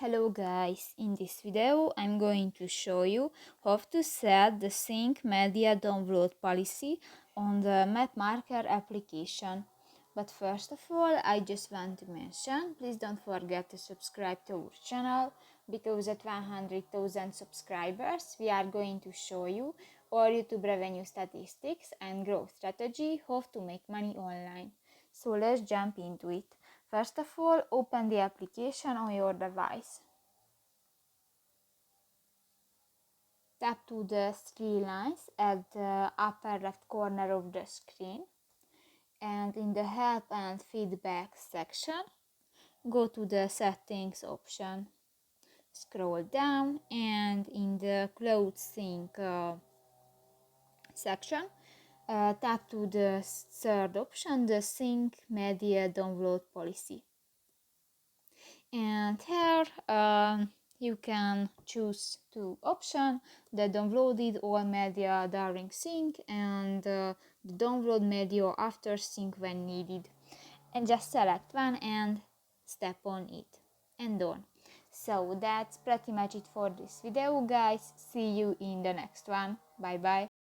Hello guys, in this video I'm going to show you how to set the sync media download policy on the MapMarker application. But first of all, I just want to mention, please don't forget to subscribe to our channel, because at 100,000 subscribers we are going to show you our YouTube revenue statistics and growth strategy, how to make money online. So let's jump into it. First of all, open the application on your device. Tap to the three lines at the upper left corner of the screen, and in the help and feedback section, go to the settings option. Scroll down, and in the cloud sync section, tap to the third option, the sync media download policy. And here you can choose two options: the downloaded all media during sync and the download media after sync when needed. And just select one and step on it and done. So that's pretty much it for this video, guys. See you in the next one. Bye bye.